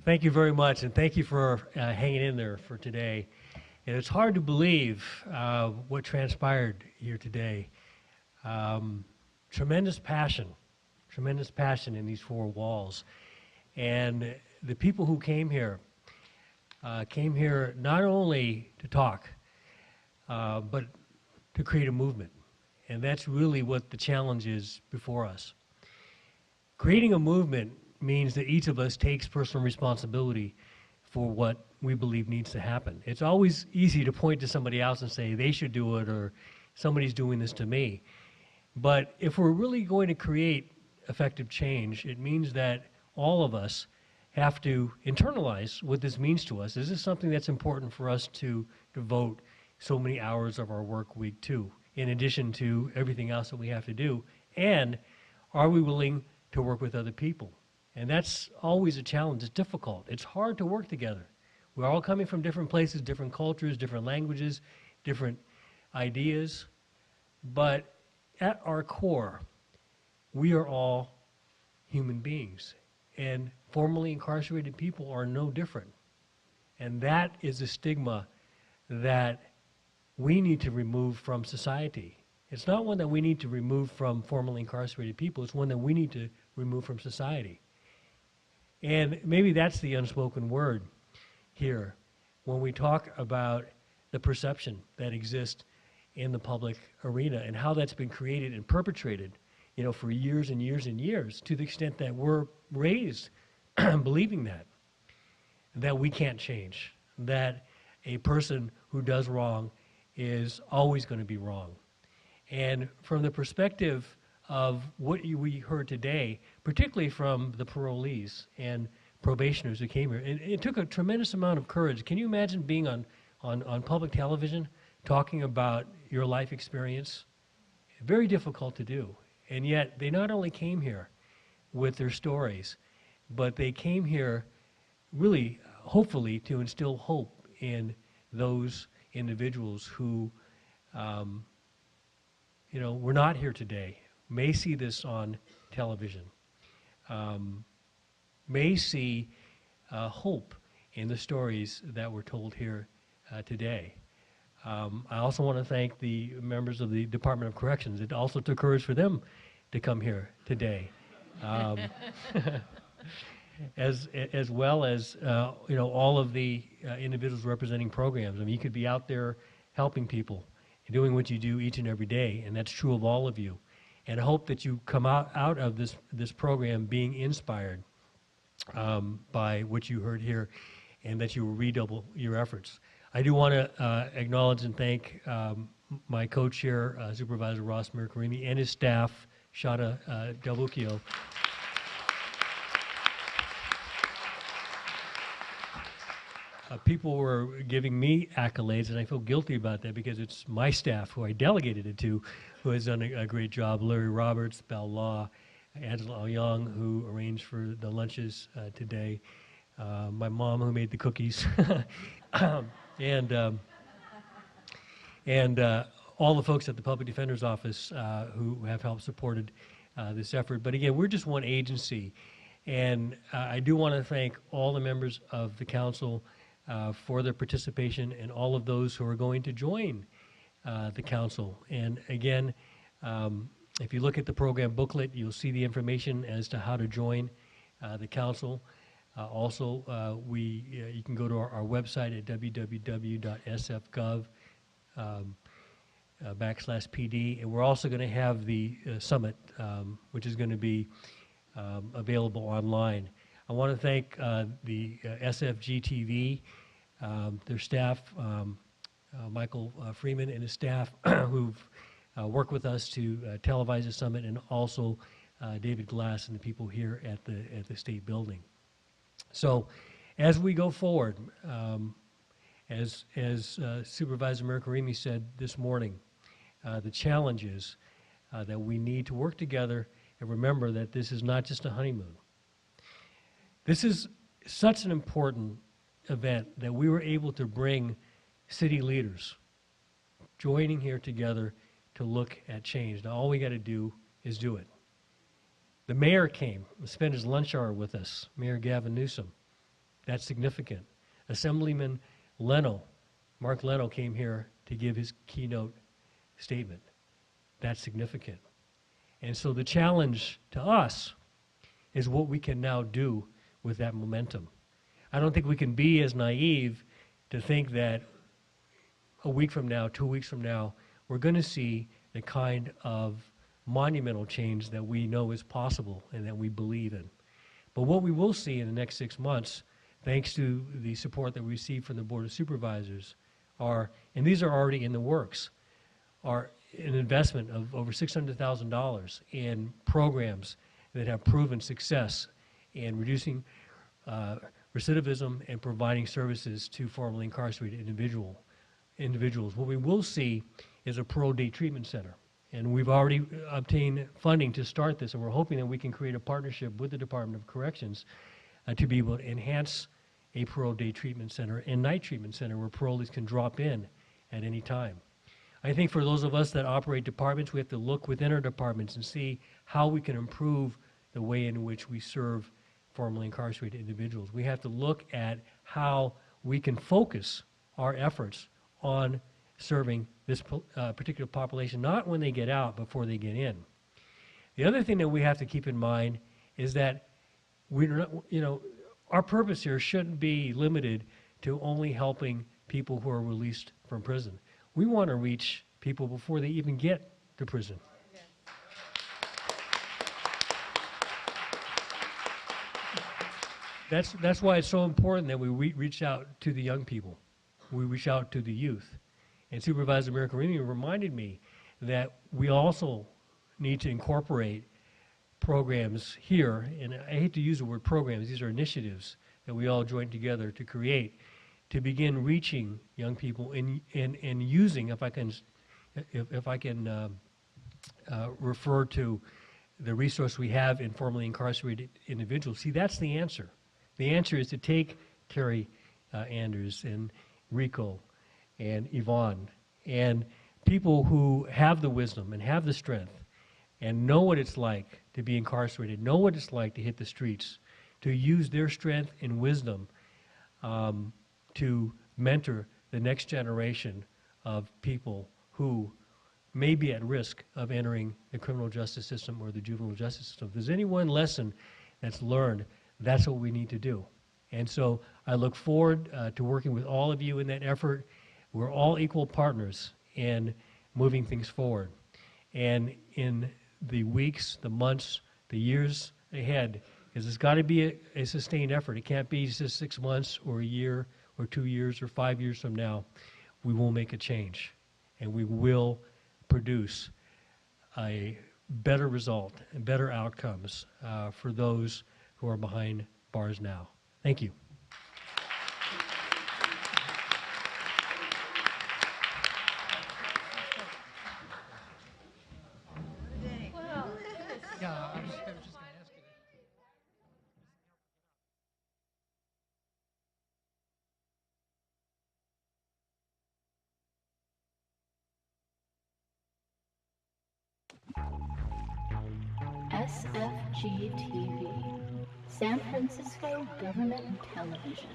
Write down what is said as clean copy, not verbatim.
Thank you very much, and thank you for hanging in there for today. And it's hard to believe what transpired here today. Tremendous passion in these four walls. And the people who came here not only to talk, but to create a movement. And that's really what the challenge is before us. Creating a movement means that each of us takes personal responsibility for what we believe needs to happen. It's always easy to point to somebody else and say they should do it, or somebody's doing this to me. But if we're really going to create effective change, it means that all of us have to internalize what this means to us. Is this something that's important for us to devote so many hours of our work week to, in addition to everything else that we have to do? And are we willing to work with other people? And that's always a challenge. It's difficult. It's hard to work together. We're all coming from different places, different cultures, different languages, different ideas. But at our core, we are all human beings. And formerly incarcerated people are no different. And that is a stigma that we need to remove from society. It's not one that we need to remove from formerly incarcerated people. It's one that we need to remove from society. And maybe that's the unspoken word here when we talk about the perception that exists in the public arena and how that's been created and perpetrated, for years and years and years, to the extent that we're raised believing that we can't change, that a person who does wrong is always going to be wrong. And from the perspective of what we heard today, particularly from the parolees and probationers who came here, it took a tremendous amount of courage. Can you imagine being on public television talking about your life experience? Very difficult to do. And yet they not only came here with their stories, but they came here really, hopefully, to instill hope in those individuals who were not here today, may see this on television, may see hope in the stories that were told here today. I also want to thank the members of the Department of Corrections. It also took courage for them to come here today, as well as all of the individuals representing programs. I mean, you could be out there helping people, doing what you do each and every day, and that's true of all of you. And I hope that you come out of this program being inspired by what you heard here, and that you will redouble your efforts. I do want to acknowledge and thank my co-chair, Supervisor Ross Mercarimi, and his staff, Shada Delbucchio. People were giving me accolades, and I feel guilty about that because it's my staff who I delegated it to who has done a great job. Larry Roberts, Bell Law, Angela Young, who arranged for the lunches today, my mom who made the cookies, and all the folks at the Public Defender's Office who have helped supported this effort. But again, we're just one agency, and I do want to thank all the members of the council for their participation, and all of those who are going to join the council. And again, if you look at the program booklet, you'll see the information as to how to join the council. Also, you can go to our website at www.sfgov /PD, and we're also going to have the summit, which is going to be available online. I want to thank the SFG TV, their staff, Michael Freeman and his staff who've worked with us to televise the summit, and also David Glass and the people here at the State Building. So as we go forward, as Supervisor Mercarimi said this morning, the challenge is that we need to work together and remember that this is not just a honeymoon. This is such an important event that we were able to bring city leaders joining here together to look at change. Now all we got to do is do it. The mayor came and spent his lunch hour with us, Mayor Gavin Newsom. That's significant. Assemblyman Mark Leno came here to give his keynote statement. That's significant. And so the challenge to us is what we can now do with that momentum. I don't think we can be as naive to think that a week from now, 2 weeks from now, we're going to see the kind of monumental change that we know is possible and that we believe in. But what we will see in the next 6 months, thanks to the support that we receive from the Board of Supervisors, are, and these are already in the works, are an investment of over $600,000 in programs that have proven success in reducing recidivism and providing services to formerly incarcerated individuals. What we will see is a parole day treatment center. And we've already obtained funding to start this, and we're hoping that we can create a partnership with the Department of Corrections to be able to enhance a parole day treatment center and night treatment center where parolees can drop in at any time. I think for those of us that operate departments, we have to look within our departments and see how we can improve the way in which we serve formerly incarcerated individuals. We have to look at how we can focus our efforts on serving this particular population, not when they get out, before they get in. The other thing that we have to keep in mind is that our purpose here shouldn't be limited to only helping people who are released from prison. We want to reach people before they even get to prison. That's why it's so important that we reach out to the young people. We reach out to the youth. And Supervisor Miraccarini reminded me that we also need to incorporate programs here, and I hate to use the word programs, these are initiatives that we all join together to create, to begin reaching young people and using, if I can refer to the resource we have in formerly incarcerated individuals. See, that's the answer. The answer is to take Terry Anders and Rico and Yvonne and people who have the wisdom and have the strength and know what it's like to be incarcerated, know what it's like to hit the streets, to use their strength and wisdom to mentor the next generation of people who may be at risk of entering the criminal justice system or the juvenile justice system. If there's any one lesson that's learned, that's what we need to do. And so I look forward to working with all of you in that effort. We're all equal partners in moving things forward. And in the weeks, the months, the years ahead, because it's got to be a sustained effort. It can't be just 6 months or a year or 2 years or 5 years from now. We will make a change, and we will produce a better result and better outcomes for those who are behind bars now. Thank you. Yeah, I was just going to ask you that. SFG TV, San Francisco Government Television.